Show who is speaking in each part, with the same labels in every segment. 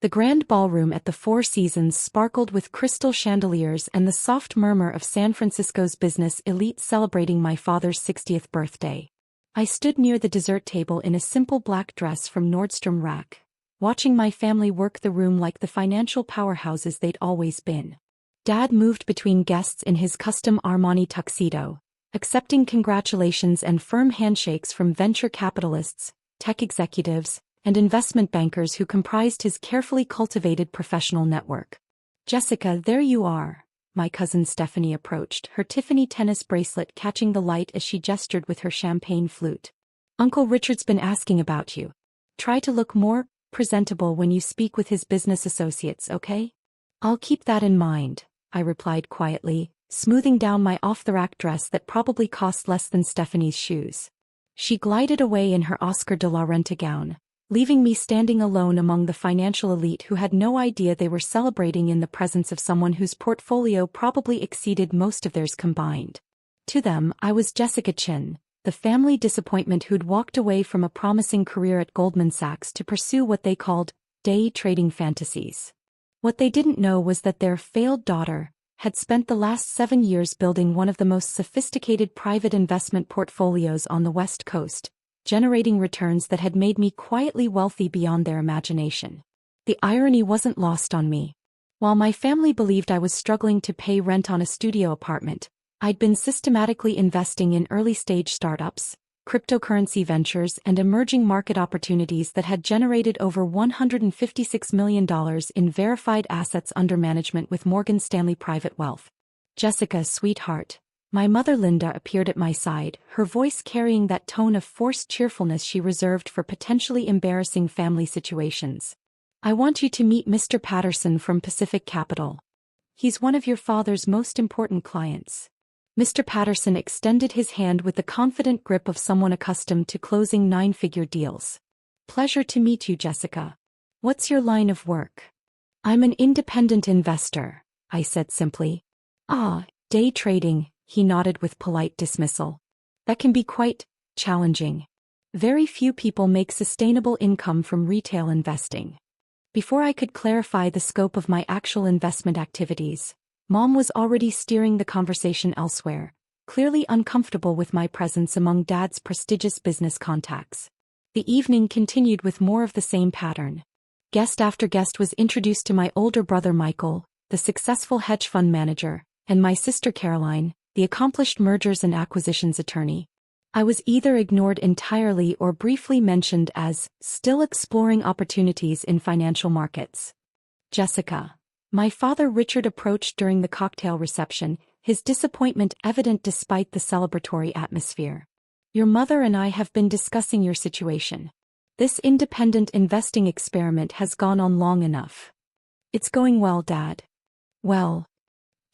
Speaker 1: The grand ballroom at the Four Seasons sparkled with crystal chandeliers and the soft murmur of San Francisco's business elite celebrating my father's 60th birthday. I stood near the dessert table in a simple black dress from Nordstrom Rack, watching my family work the room like the financial powerhouses they'd always been. Dad moved between guests in his custom Armani tuxedo, accepting congratulations and firm handshakes from venture capitalists, tech executives, and investment bankers who comprised his carefully cultivated professional network. "Jessica, there you are," my cousin Stephanie approached, her Tiffany tennis bracelet catching the light as she gestured with her champagne flute. "Uncle Richard's been asking about you. Try to look more presentable when you speak with his business associates, okay?" "I'll keep that in mind," I replied quietly, smoothing down my off-the-rack dress that probably cost less than Stephanie's shoes. She glided away in her Oscar de la Renta gown, leaving me standing alone among the financial elite who had no idea they were celebrating in the presence of someone whose portfolio probably exceeded most of theirs combined. To them, I was Jessica Chin, the family disappointment who'd walked away from a promising career at Goldman Sachs to pursue what they called day trading fantasies. What they didn't know was that their failed daughter had spent the last 7 years building one of the most sophisticated private investment portfolios on the West Coast, generating returns that had made me quietly wealthy beyond their imagination. The irony wasn't lost on me. While my family believed I was struggling to pay rent on a studio apartment, I'd been systematically investing in early-stage startups, cryptocurrency ventures, and emerging market opportunities that had generated over $156 million in verified assets under management with Morgan Stanley Private Wealth. "Jessica, sweetheart." My mother Linda appeared at my side, her voice carrying that tone of forced cheerfulness she reserved for potentially embarrassing family situations. "I want you to meet Mr. Patterson from Pacific Capital. He's one of your father's most important clients." Mr. Patterson extended his hand with the confident grip of someone accustomed to closing 9-figure deals. "Pleasure to meet you, Jessica. What's your line of work?" "I'm an independent investor," I said simply. "Ah, day trading," he nodded with polite dismissal. "That can be quite challenging. Very few people make sustainable income from retail investing." Before I could clarify the scope of my actual investment activities, Mom was already steering the conversation elsewhere, clearly uncomfortable with my presence among Dad's prestigious business contacts. The evening continued with more of the same pattern. Guest after guest was introduced to my older brother Michael, the successful hedge fund manager, and my sister Caroline, the accomplished mergers and acquisitions attorney. I was either ignored entirely or briefly mentioned as still exploring opportunities in financial markets. "Jessica." My father Richard approached during the cocktail reception, his disappointment evident despite the celebratory atmosphere. "Your mother and I have been discussing your situation. This independent investing experiment has gone on long enough." "It's going well, Dad." "Well."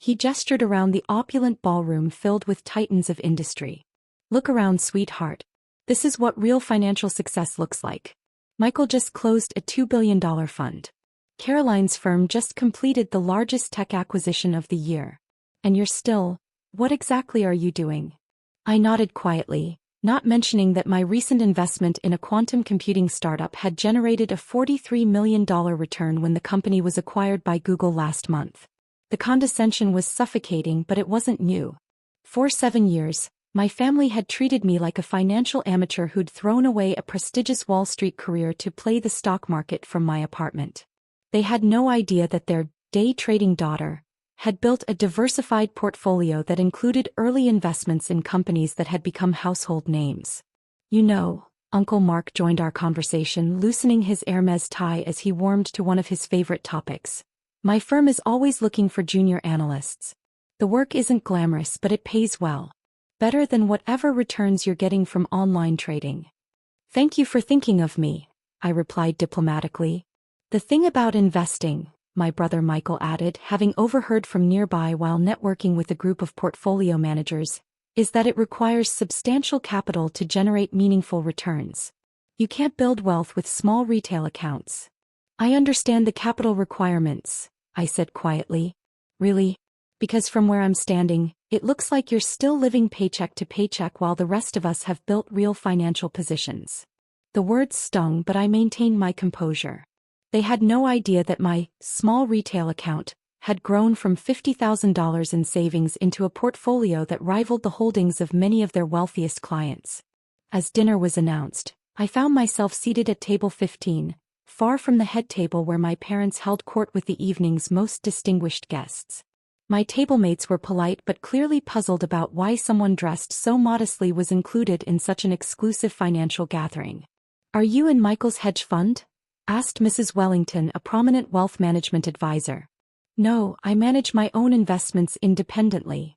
Speaker 1: He gestured around the opulent ballroom filled with titans of industry. "Look around, sweetheart. This is what real financial success looks like. Michael just closed a $2 billion fund. Caroline's firm just completed the largest tech acquisition of the year. And you're still, what exactly are you doing?" I nodded quietly, not mentioning that my recent investment in a quantum computing startup had generated a $43 million return when the company was acquired by Google last month. The condescension was suffocating, but it wasn't new. For 7 years, my family had treated me like a financial amateur who'd thrown away a prestigious Wall Street career to play the stock market from my apartment. They had no idea that their day trading daughter had built a diversified portfolio that included early investments in companies that had become household names. "You know," Uncle Mark joined our conversation, loosening his Hermes tie as he warmed to one of his favorite topics. "My firm is always looking for junior analysts. The work isn't glamorous, but it pays well. Better than whatever returns you're getting from online trading." "Thank you for thinking of me," I replied diplomatically. "The thing about investing," my brother Michael added, having overheard from nearby while networking with a group of portfolio managers, "is that it requires substantial capital to generate meaningful returns. You can't build wealth with small retail accounts." "I understand the capital requirements," I said quietly. "Really? Because from where I'm standing, it looks like you're still living paycheck to paycheck while the rest of us have built real financial positions." The words stung, but I maintained my composure. They had no idea that my small retail account had grown from $50,000 in savings into a portfolio that rivaled the holdings of many of their wealthiest clients. As dinner was announced, I found myself seated at table 15, far from the head table where my parents held court with the evening's most distinguished guests. My tablemates were polite but clearly puzzled about why someone dressed so modestly was included in such an exclusive financial gathering. "Are you in Michael's hedge fund?" asked Mrs. Wellington, a prominent wealth management advisor. "No, I manage my own investments independently."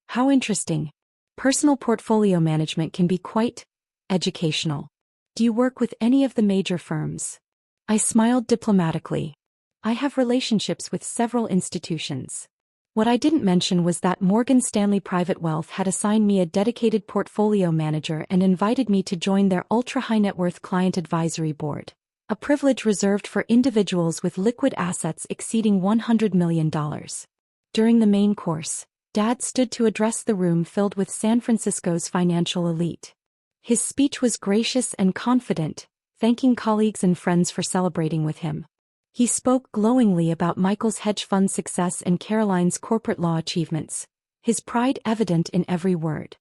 Speaker 1: "How interesting. Personal portfolio management can be quite educational. Do you work with any of the major firms?" I smiled diplomatically. "I have relationships with several institutions." What I didn't mention was that Morgan Stanley Private Wealth had assigned me a dedicated portfolio manager and invited me to join their ultra-high net worth client advisory board, a privilege reserved for individuals with liquid assets exceeding $100 million. During the main course, Dad stood to address the room filled with San Francisco's financial elite. His speech was gracious and confident, thanking colleagues and friends for celebrating with him. He spoke glowingly about Michael's hedge fund success and Caroline's corporate law achievements, his pride evident in every word.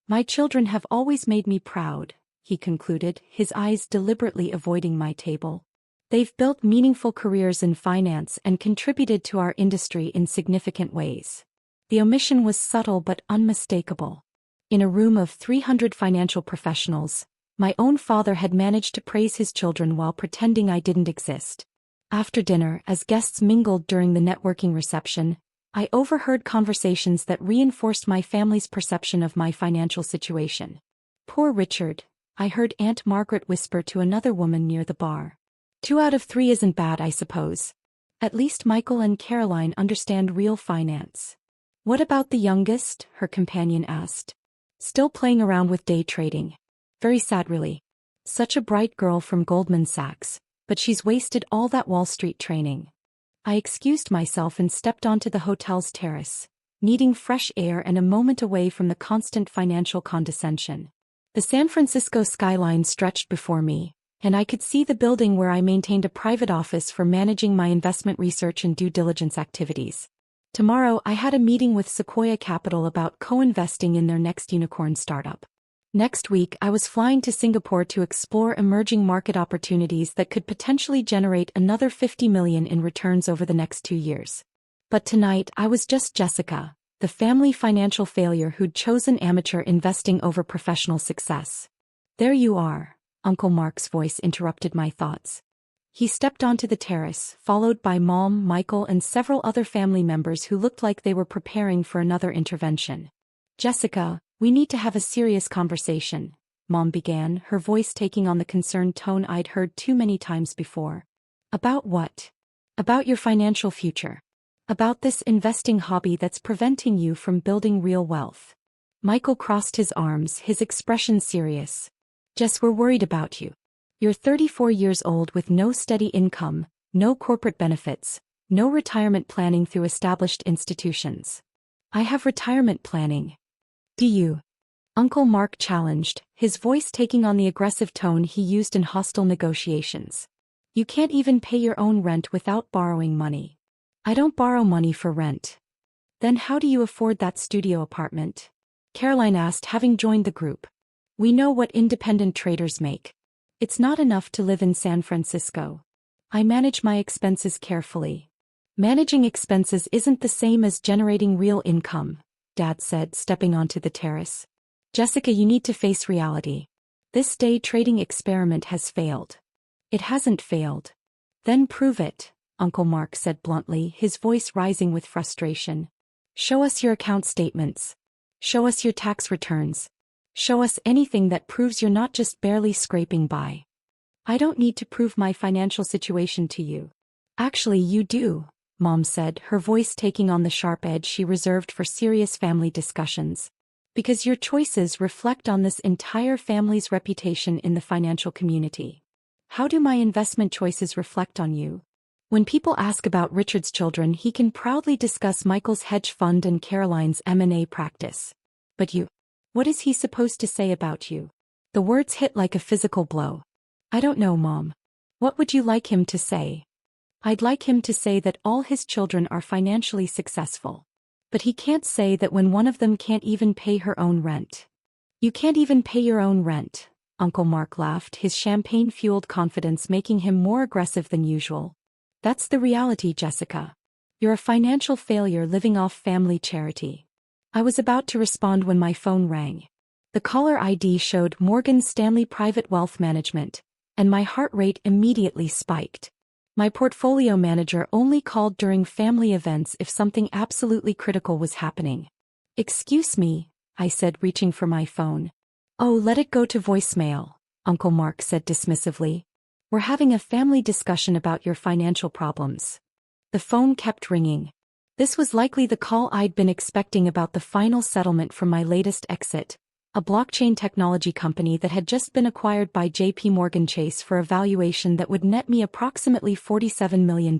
Speaker 1: "My children have always made me proud," he concluded, his eyes deliberately avoiding my table. "They've built meaningful careers in finance and contributed to our industry in significant ways." The omission was subtle but unmistakable. In a room of 300 financial professionals, my own father had managed to praise his children while pretending I didn't exist. After dinner, as guests mingled during the networking reception, I overheard conversations that reinforced my family's perception of my financial situation. "Poor Richard," I heard Aunt Margaret whisper to another woman near the bar. "2 out of 3 isn't bad, I suppose. At least Michael and Caroline understand real finance." "What about the youngest?" her companion asked. "Still playing around with day trading. Very sad really. Such a bright girl from Goldman Sachs, but she's wasted all that Wall Street training." I excused myself and stepped onto the hotel's terrace, needing fresh air and a moment away from the constant financial condescension. The San Francisco skyline stretched before me, and I could see the building where I maintained a private office for managing my investment research and due diligence activities. Tomorrow I had a meeting with Sequoia Capital about co-investing in their next unicorn startup. Next week I was flying to Singapore to explore emerging market opportunities that could potentially generate another $50 million in returns over the next 2 years. But tonight I was just Jessica, the family financial failure who'd chosen amateur investing over professional success. "There you are," Uncle Mark's voice interrupted my thoughts. He stepped onto the terrace, followed by Mom, Michael and several other family members who looked like they were preparing for another intervention. "Jessica, we need to have a serious conversation," Mom began, her voice taking on the concerned tone I'd heard too many times before. "About what?" "About your financial future. About this investing hobby that's preventing you from building real wealth." Michael crossed his arms, his expression serious. "Jess, we're worried about you. You're 34 years old with no steady income, no corporate benefits, no retirement planning through established institutions." "I have retirement planning." "Do you?" Uncle Mark challenged, his voice taking on the aggressive tone he used in hostile negotiations. "You can't even pay your own rent without borrowing money." "I don't borrow money for rent." "Then how do you afford that studio apartment?" Caroline asked, having joined the group. "We know what independent traders make. It's not enough to live in San Francisco. I manage my expenses carefully." "Managing expenses isn't the same as generating real income," Dad said, stepping onto the terrace. "Jessica, you need to face reality. This day trading experiment has failed." "It hasn't failed." "Then prove it," Uncle Mark said bluntly, his voice rising with frustration. "Show us your account statements. Show us your tax returns. Show us anything that proves you're not just barely scraping by." "I don't need to prove my financial situation to you." "Actually, you do," Mom said, her voice taking on the sharp edge she reserved for serious family discussions. "Because your choices reflect on this entire family's reputation in the financial community." "How do my investment choices reflect on you?" When people ask about Richard's children, he can proudly discuss Michael's hedge fund and Caroline's M&A practice. "But you? What is he supposed to say about you?" The words hit like a physical blow. "I don't know, Mom. What would you like him to say?" I'd like him to say that all his children are financially successful. But he can't say that when one of them can't even pay her own rent. You can't even pay your own rent, Uncle Mark laughed, his champagne-fueled confidence making him more aggressive than usual. That's the reality, Jessica. You're a financial failure living off family charity. I was about to respond when my phone rang. The caller ID showed Morgan Stanley Private Wealth Management, and my heart rate immediately spiked. My portfolio manager only called during family events if something absolutely critical was happening. Excuse me, I said, reaching for my phone. Oh, let it go to voicemail, Uncle Mark said dismissively. We're having a family discussion about your financial problems. The phone kept ringing. This was likely the call I'd been expecting about the final settlement from my latest exit, a blockchain technology company that had just been acquired by J.P. Morgan Chase for a valuation that would net me approximately $47 million.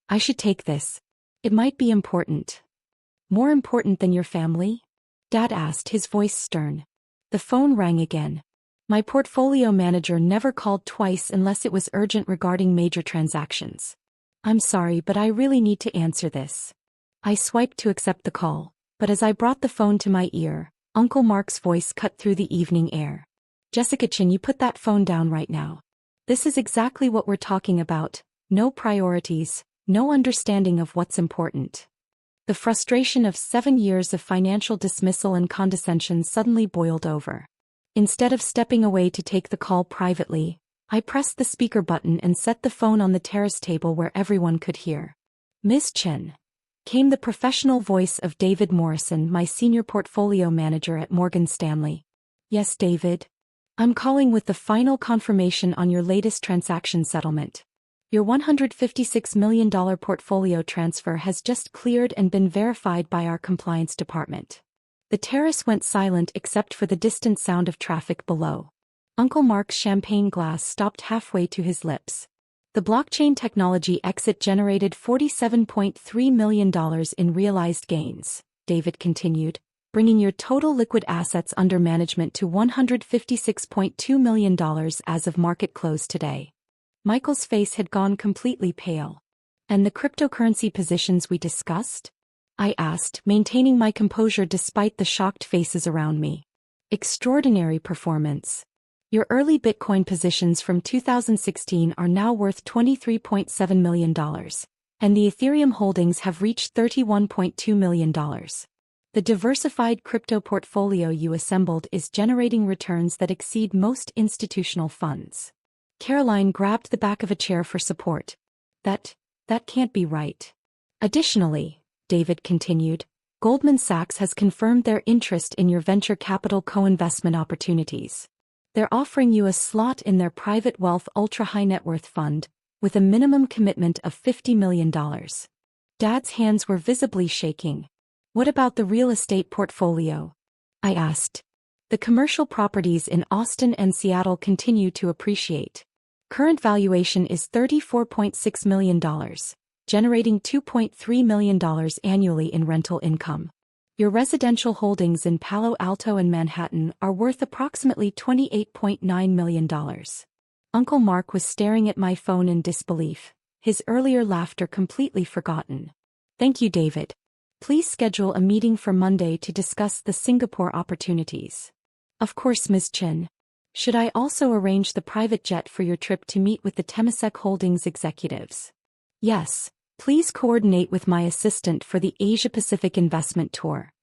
Speaker 1: I should take this. It might be important. More important than your family? Dad asked, his voice stern. The phone rang again. My portfolio manager never called twice unless it was urgent regarding major transactions. I'm sorry, but I really need to answer this. I swiped to accept the call, but as I brought the phone to my ear, Uncle Mark's voice cut through the evening air. Jessica Chin, you put that phone down right now. This is exactly what we're talking about. No priorities, no understanding of what's important. The frustration of 7 years of financial dismissal and condescension suddenly boiled over. Instead of stepping away to take the call privately, I pressed the speaker button and set the phone on the terrace table where everyone could hear. Ms. Chen, came the professional voice of David Morrison, my senior portfolio manager at Morgan Stanley. Yes, David. I'm calling with the final confirmation on your latest transaction settlement. Your $156 million portfolio transfer has just cleared and been verified by our compliance department. The terrace went silent except for the distant sound of traffic below. Uncle Mark's champagne glass stopped halfway to his lips. The blockchain technology exit generated $47.3 million in realized gains, David continued, bringing your total liquid assets under management to $156.2 million as of market close today. Michael's face had gone completely pale. And the cryptocurrency positions we discussed? I asked, maintaining my composure despite the shocked faces around me. Extraordinary performance. Your early Bitcoin positions from 2016 are now worth $23.7 million, and the Ethereum holdings have reached $31.2 million. The diversified crypto portfolio you assembled is generating returns that exceed most institutional funds. Caroline grabbed the back of a chair for support. That can't be right. Additionally, David continued, Goldman Sachs has confirmed their interest in your venture capital co-investment opportunities. They're offering you a slot in their private wealth ultra-high net worth fund, with a minimum commitment of $50 million. Dad's hands were visibly shaking. What about the real estate portfolio? I asked. The commercial properties in Austin and Seattle continue to appreciate. Current valuation is $34.6 million, generating $2.3 million annually in rental income. Your residential holdings in Palo Alto and Manhattan are worth approximately $28.9 million. Uncle Mark was staring at my phone in disbelief, his earlier laughter completely forgotten. Thank you, David. Please schedule a meeting for Monday to discuss the Singapore opportunities. Of course, Ms. Chen. Should I also arrange the private jet for your trip to meet with the Temasek Holdings executives? Yes. Please coordinate with my assistant for the Asia-Pacific investment tour.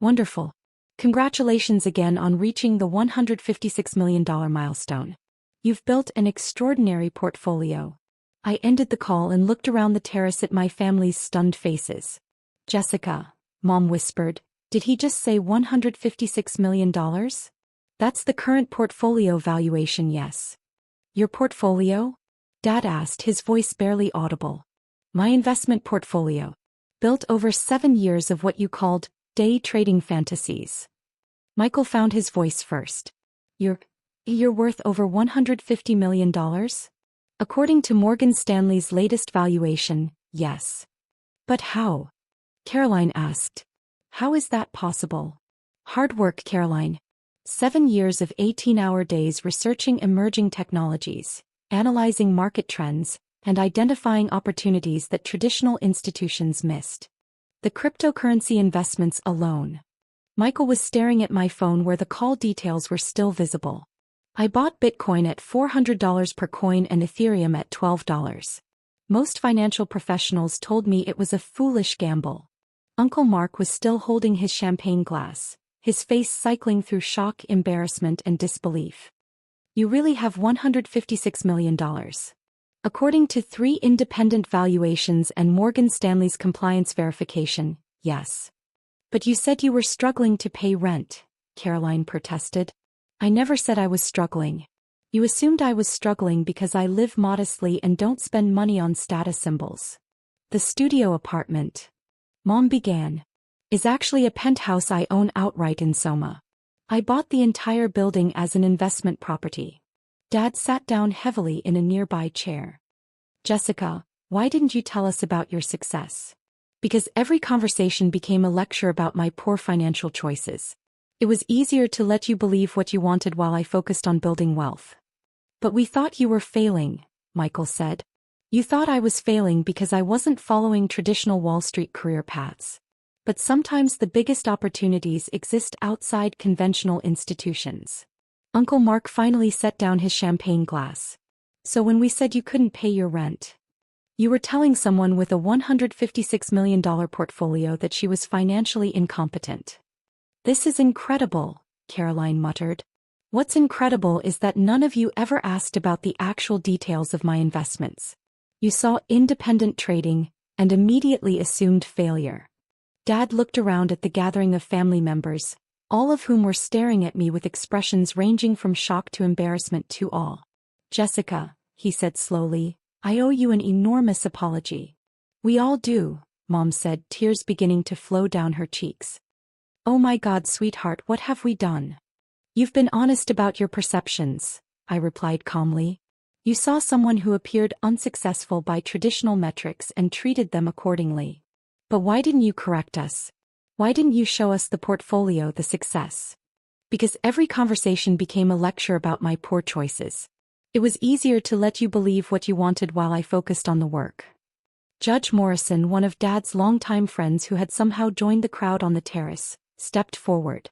Speaker 1: Wonderful. Congratulations again on reaching the $156 million milestone. You've built an extraordinary portfolio. I ended the call and looked around the terrace at my family's stunned faces. Jessica, Mom whispered, did he just say $156 million? That's the current portfolio valuation, yes. Your portfolio? Dad asked, his voice barely audible. My investment portfolio. Built over 7 years of what you called day trading fantasies. Michael found his voice first. You're worth over $150 million? According to Morgan Stanley's latest valuation, yes. But how? Caroline asked. How is that possible? Hard work, Caroline. 7 years of 18-hour days researching emerging technologies, analyzing market trends, and identifying opportunities that traditional institutions missed. The cryptocurrency investments alone. Michael was staring at my phone where the call details were still visible. I bought Bitcoin at $400 per coin and Ethereum at $12. Most financial professionals told me it was a foolish gamble. Uncle Mark was still holding his champagne glass, his face cycling through shock, embarrassment, and disbelief. You really have $156 million. According to 3 independent valuations and Morgan Stanley's compliance verification, yes. But you said you were struggling to pay rent, Caroline protested. I never said I was struggling. You assumed I was struggling because I live modestly and don't spend money on status symbols. The studio apartment, Mom began, is actually a penthouse I own outright in Soma. I bought the entire building as an investment property. Dad sat down heavily in a nearby chair. Jessica, why didn't you tell us about your success? Because every conversation became a lecture about my poor financial choices. It was easier to let you believe what you wanted while I focused on building wealth. But we thought you were failing, Michael said. You thought I was failing because I wasn't following traditional Wall Street career paths. But sometimes the biggest opportunities exist outside conventional institutions. Uncle Mark finally set down his champagne glass. So when we said you couldn't pay your rent, you were telling someone with a $156 million portfolio that she was financially incompetent. This is incredible, Caroline muttered. What's incredible is that none of you ever asked about the actual details of my investments. You saw independent trading and immediately assumed failure. Dad looked around at the gathering of family members, all of whom were staring at me with expressions ranging from shock to embarrassment to awe. Jessica, he said slowly, I owe you an enormous apology. We all do, Mom said, tears beginning to flow down her cheeks. Oh my God, sweetheart, what have we done? You've been honest about your perceptions, I replied calmly. You saw someone who appeared unsuccessful by traditional metrics and treated them accordingly. But why didn't you correct us? Why didn't you show us the portfolio, the success? Because every conversation became a lecture about my poor choices. It was easier to let you believe what you wanted while I focused on the work. Judge Morrison, one of Dad's longtime friends who had somehow joined the crowd on the terrace, stepped forward.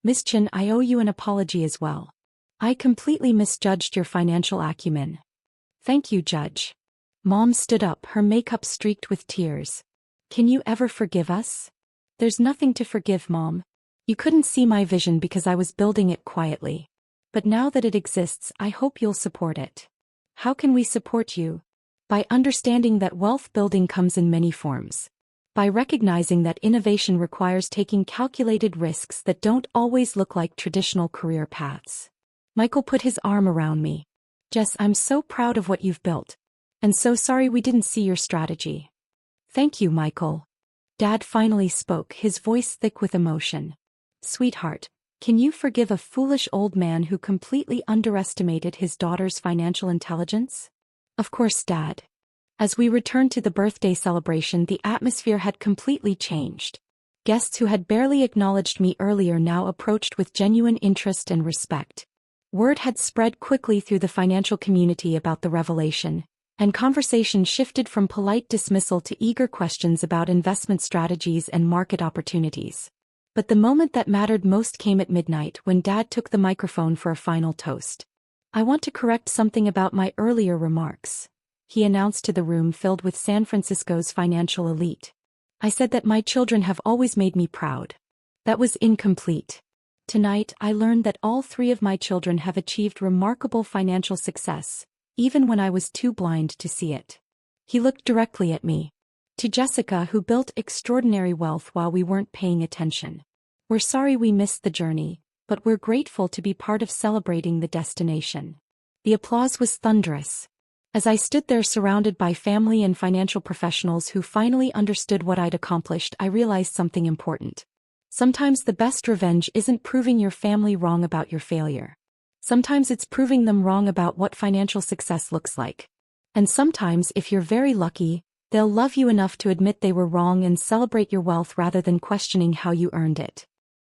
Speaker 1: Miss Chin, I owe you an apology as well. I completely misjudged your financial acumen. Thank you, Judge. Mom stood up, her makeup streaked with tears. Can you ever forgive us? There's nothing to forgive, Mom. You couldn't see my vision because I was building it quietly. But now that it exists, I hope you'll support it. How can we support you? By understanding that wealth building comes in many forms. By recognizing that innovation requires taking calculated risks that don't always look like traditional career paths. Michael put his arm around me. Jess, I'm so proud of what you've built. And so sorry we didn't see your strategy. Thank you, Michael. Dad finally spoke, his voice thick with emotion. Sweetheart, can you forgive a foolish old man who completely underestimated his daughter's financial intelligence? Of course, Dad. As we returned to the birthday celebration, the atmosphere had completely changed. Guests who had barely acknowledged me earlier now approached with genuine interest and respect. Word had spread quickly through the financial community about the revelation, and conversation shifted from polite dismissal to eager questions about investment strategies and market opportunities. But the moment that mattered most came at midnight when Dad took the microphone for a final toast. I want to correct something about my earlier remarks, he announced to the room filled with San Francisco's financial elite. I said that my children have always made me proud. That was incomplete. Tonight I learned that all 3 of my children have achieved remarkable financial success, even when I was too blind to see it. He looked directly at me. To Jessica, who built extraordinary wealth while we weren't paying attention. We're sorry we missed the journey, but we're grateful to be part of celebrating the destination. The applause was thunderous. As I stood there surrounded by family and financial professionals who finally understood what I'd accomplished, I realized something important. Sometimes the best revenge isn't proving your family wrong about your failure. Sometimes it's proving them wrong about what financial success looks like. And sometimes, if you're very lucky, they'll love you enough to admit they were wrong and celebrate your wealth rather than questioning how you earned it.